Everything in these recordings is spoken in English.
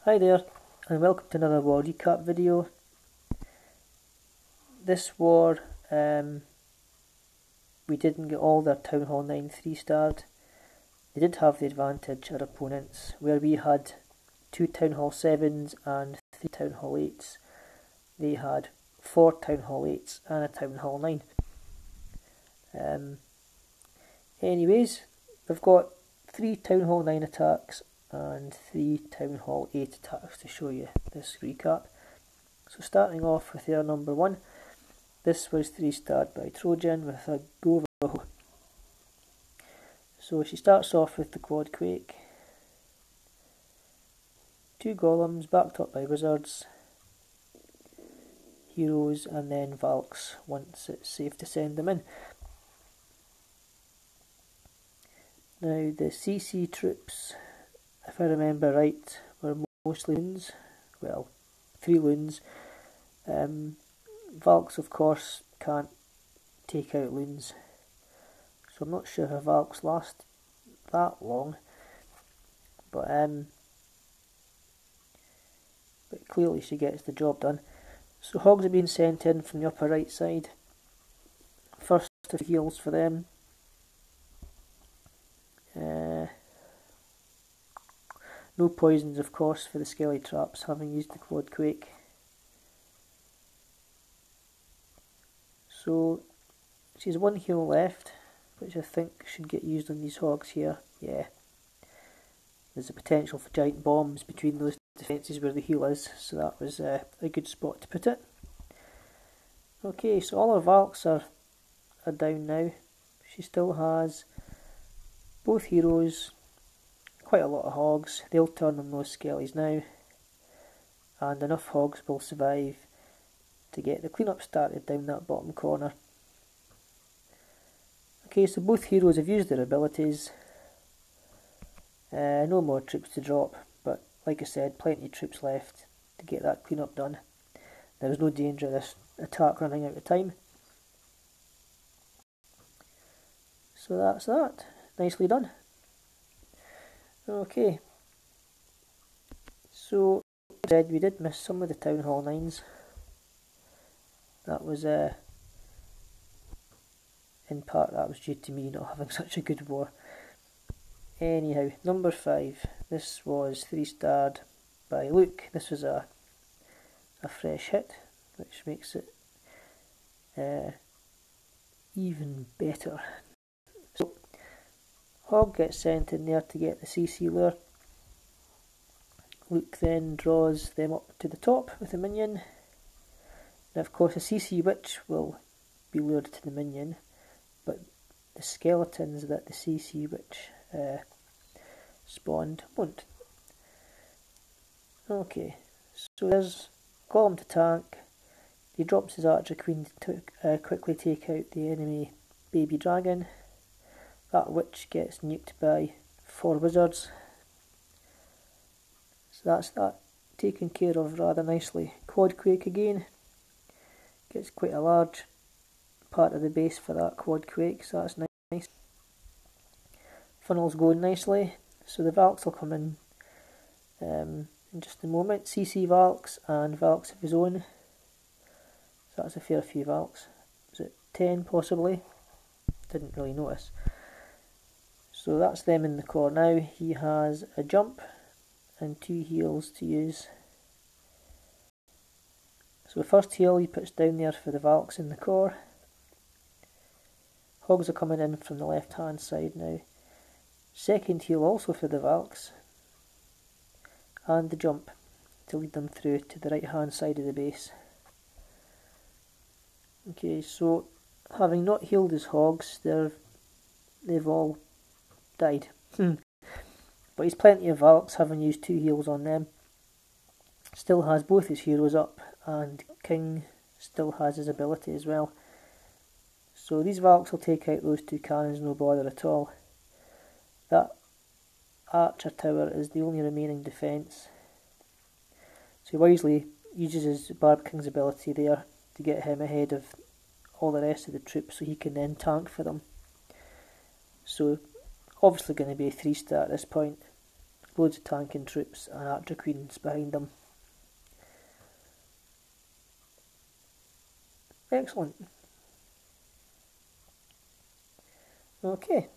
Hi there, and welcome to another war recap video. This war, we didn't get all their Town Hall 9 3-starred. They did have the advantage, our opponents, where we had 2 Town Hall 7s and 3 Town Hall 8s. They had 4 Town Hall 8s and a Town Hall 9. Anyways, we've got 3 Town Hall 9 attacks and 3 Town Hall 8 attacks to show you this recap. So starting off with their number 1, this was 3-starred by Trojan with a GoVaHo. So she starts off with the Quad Quake, 2 golems backed up by wizards, heroes, and then Valks once it's safe to send them in. Now the CC troops, if I remember right, were mostly loons. Well, 3 loons. Valks of course can't take out loons, so I'm not sure how Valks last that long, but clearly she gets the job done. So hogs are being sent in from the upper right side. First of heals for them. No poisons of course for the skelly traps, having used the Quad Quake. So she's 1 heal left, which I think should get used on these hogs here. Yeah, there's a potential for giant bombs between those defences where the heal is, so that was a good spot to put it. Okay, so all our Valks are down now. She still has both heroes, quite a lot of hogs. They'll turn on those skellies now, and enough hogs will survive to get the cleanup started down that bottom corner. Okay, so both heroes have used their abilities. No more troops to drop, but like I said, plenty of troops left to get that cleanup done. There was no danger of this attack running out of time. So that's that. Nicely done. Okay. So, like I said, we did miss some of the Town Hall 9s. That was, in part, that was due to me not having such a good war. Anyhow, number 5. This was 3-starred by Luke. This was a fresh hit, which makes it even better. So, Hog gets sent in there to get the CC lure. Luke then draws them up to the top with a minion. Now of course a CC Witch will be lured to the minion, but the skeletons that the CC Witch spawned won't. Okay, so there's Golem to tank. He drops his Archer Queen to quickly take out the enemy baby dragon. That witch gets nuked by 4 wizards. So that's that taken care of rather nicely. Quad Quake again. Gets quite a large part of the base for that Quad Quake, so that's nice. Funnel's going nicely, so the Valks will come in just a moment. CC Valks and Valks of his own. So that's a fair few Valks. Was it 10 possibly? Didn't really notice. So that's them in the core now. He has a jump and 2 heals to use. So the first heal he puts down there for the Valks in the core. Hogs are coming in from the left hand side now. Second heal also for the Valks. And the jump to lead them through to the right hand side of the base. Okay, so having not healed his hogs, they've all died. But he's plenty of Valks, having used 2 heals on them. Still has both his heroes up, and King still has his ability as well. So these Valks will take out those 2 cannons, no bother at all. That Archer tower is the only remaining defence. So he wisely uses his Barb King's ability there to get him ahead of all the rest of the troops, so he can then tank for them. So obviously going to be a 3-star at this point. loads of tanking troops and archer queens behind them. Excellent. Okay.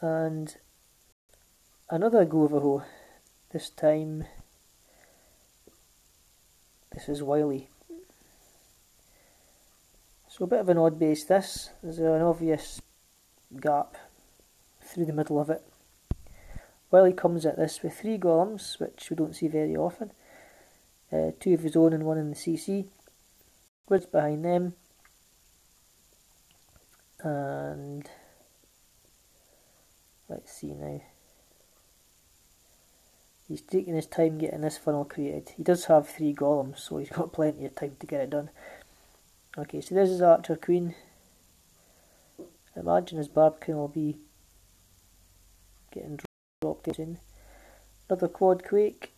And another GoVaHo. This time, this is whaley. So a bit of an odd base this. There's an obvious gap through the middle of it. Whaley comes at this with 3 golems, which we don't see very often. 2 of his own and 1 in the CC. Squids behind them. And let's see now. He's taking his time getting this funnel created. He does have 3 golems, so he's got plenty of time to get it done. Okay, so this is Archer Queen. I imagine his Barb King will be getting dropped in soon. Another Quad Quake.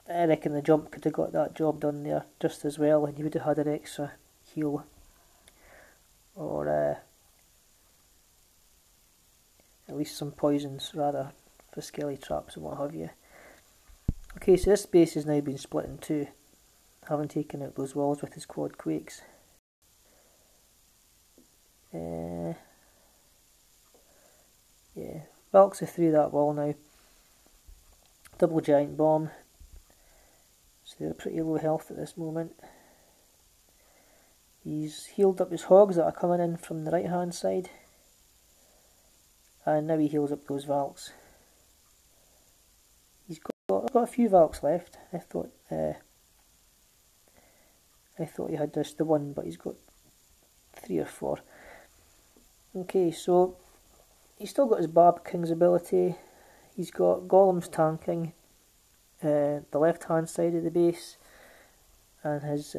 I reckon the jump could have got that job done there just as well, and he would have had an extra heal. Or at least some poisons, rather, for skelly traps and what have you. Okay, so this base has now been split in 2, having taken out those walls with his Quad Quakes. Yeah, Valks are through that wall now. Double giant bomb. So they're pretty low health at this moment. He's healed up his hogs that are coming in from the right hand side. And now he heals up those Valks. He's got a few Valks left. I thought he had just the one, but he's got 3 or 4. Okay, so he's still got his Barb King's ability. He's got golems tanking the left hand side of the base, and his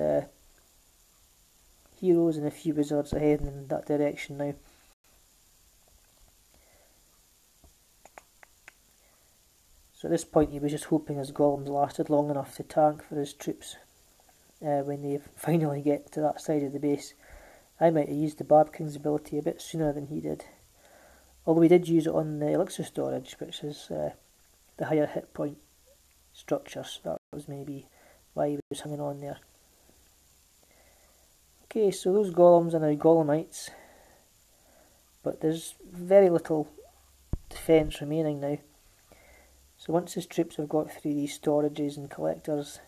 heroes and a few wizards are heading in that direction now. So at this point he was just hoping his golems lasted long enough to tank for his troops when they finally get to that side of the base. I might have used the Barb King's ability a bit sooner than he did. Although he did use it on the elixir storage, which is the higher hit point structure, so that was maybe why he was hanging on there. Okay, so those golems are now golemites, but there's very little defence remaining now. So once his troops have got through these storages and collectors,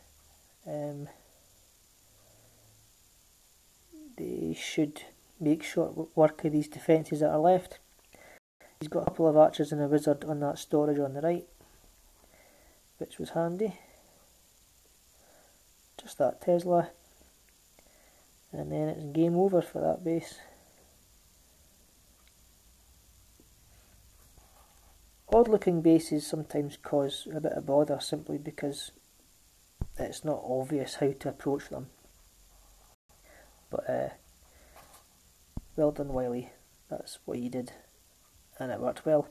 they should make short work of these defences that are left. He's got a couple of archers and a wizard on that storage on the right, which was handy. Just that Tesla, and then it's game over for that base. Odd looking bases sometimes cause a bit of bother simply because it's not obvious how to approach them. But well done, Whaley. That's what he did, and it worked well.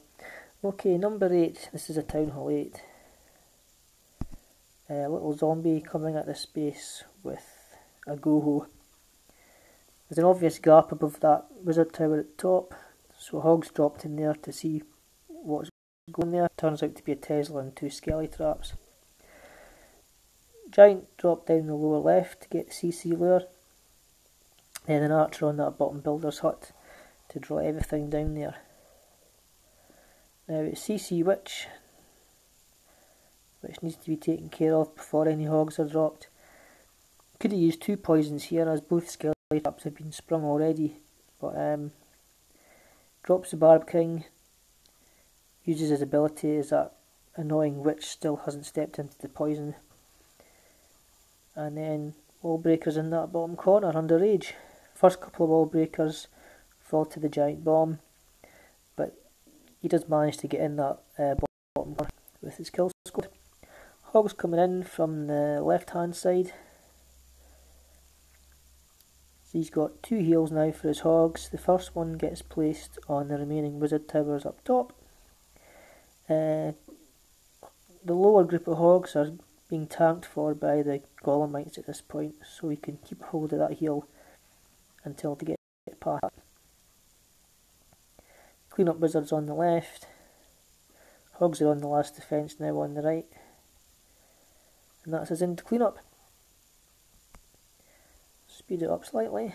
Okay, number 8. This is a Town Hall 8. A little zombie coming at this base with a GoHo. There's an obvious gap above that wizard tower at the top, so Hogs dropped in there to see what's going there. Turns out to be a Tesla and 2 skelly traps. Giant dropped down the lower left to get the CC lure. Then an archer on that bottom builder's hut to draw everything down there. Now it's CC which needs to be taken care of before any hogs are dropped. Could have used 2 poisons here as both skelly traps have been sprung already, but drops the Barb King, uses his ability as that annoying witch still hasn't stepped into the poison, and then wall breakers in that bottom corner under rage. First couple of wall breakers fall to the giant bomb, but he does manage to get in that bottom corner with his kill squad. Hogs coming in from the left hand side. So he's got 2 heals now for his hogs. The first one gets placed on the remaining wizard towers up top. The lower group of hogs are being tanked for by the golemites at this point, so we can keep hold of that heal until they get past. Clean up wizards on the left. Hogs are on the last defence now on the right. And that's us into clean-up. Speed it up slightly.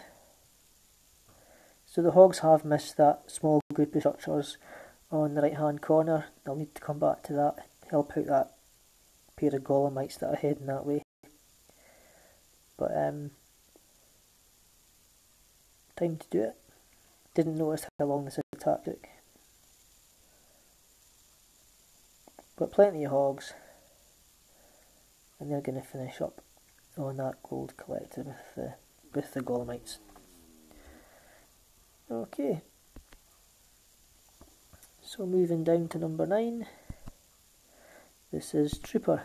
So the hogs have missed that small group of structures on the right hand corner. They'll need to come back to that, help out that pair of golemites that are heading that way. But time to do it. Didn't notice how long this attack took. But plenty of hogs, and they're going to finish up on that gold collected with the golemites. Okay, so moving down to number 9, this is Trooper,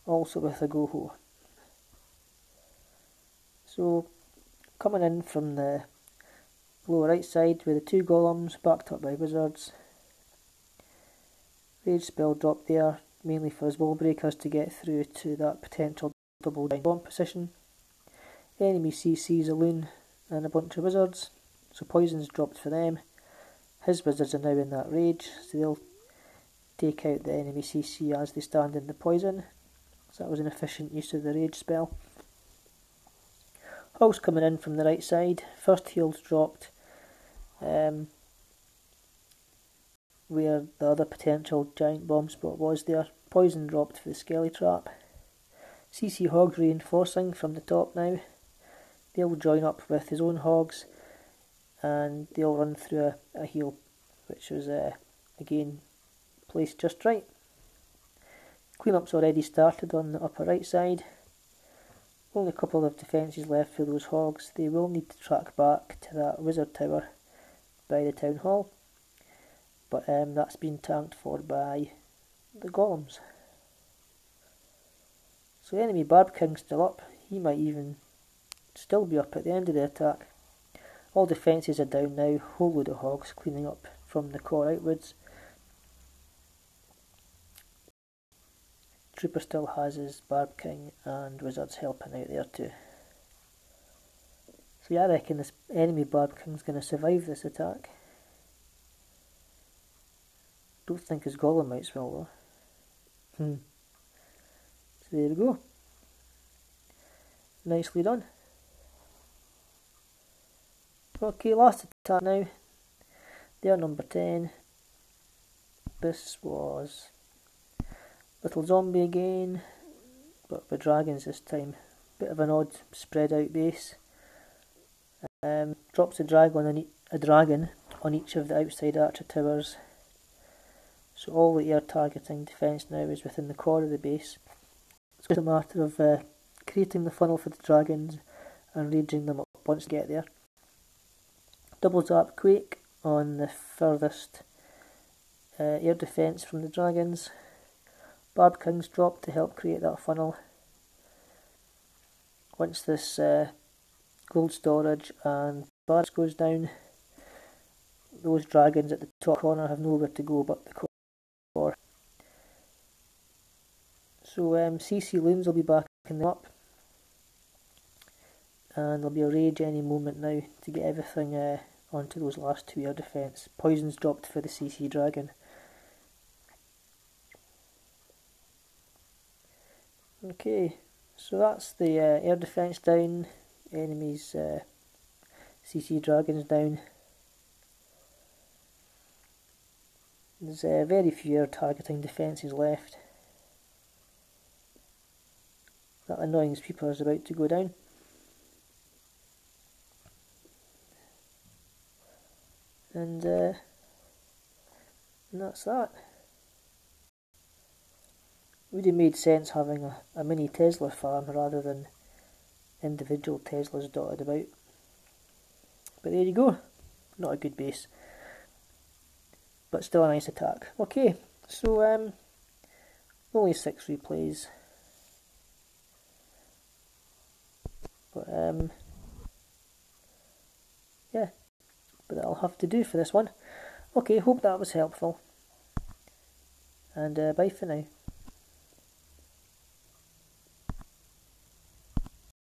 also with a GoHo. So coming in from the lower right side with the 2 golems backed up by wizards. Rage spell drop there, mainly for his wall breakers to get through to that potential double giant bomb position. Enemy CC's a loon and a bunch of wizards, so poison's dropped for them. His wizards are now in that rage, so they'll take out the enemy CC as they stand in the poison. So that was an efficient use of the rage spell. Hogs coming in from the right side. First heal's dropped where the other potential giant bomb spot was there. Poison dropped for the skelly trap. CC hogs reinforcing from the top now. They'll join up with his own hogs and they'll run through a heal, which was again placed just right. Cleanup's already started on the upper right side. Only a couple of defences left for those hogs. They will need to track back to that wizard tower by the town hall, but that's been tanked for by the golems. So enemy Barb King's still up. He might even still be up at the end of the attack. All defences are down now. Whole load of hogs cleaning up from the core outwards. Trooper still has his Barb King and wizards helping out there too. So yeah, I reckon this enemy Barb King's going to survive this attack. Don't think his golemites will though. So there we go. Nicely done. Okay, last attack now. They're number 10. This was little zombie again, but with dragons this time. Bit of an odd spread out base. Drops a dragon on each of the outside archer towers. So all the air targeting defence now is within the core of the base. It's just a matter of creating the funnel for the dragons and raging them up once they get there. Double zap quake on the furthest air defence from the dragons. Barb King's dropped to help create that funnel. Once this gold storage and barracks goes down, those dragons at the top corner have nowhere to go but the core. So CC loons will be backing them up, and there'll be a rage any moment now to get everything onto those last 2 air defence. Poison's dropped for the CC dragon. Okay, so that's the air defence down, enemies CC dragons down. There's very few air targeting defences left. That annoying sweeper is about to go down. And that's that. Would have made sense having a mini Tesla farm rather than individual Teslas dotted about. But there you go. Not a good base, but still a nice attack. Okay, so only 6 replays. But yeah, but that'll have to do for this one. Okay, hope that was helpful. And bye for now.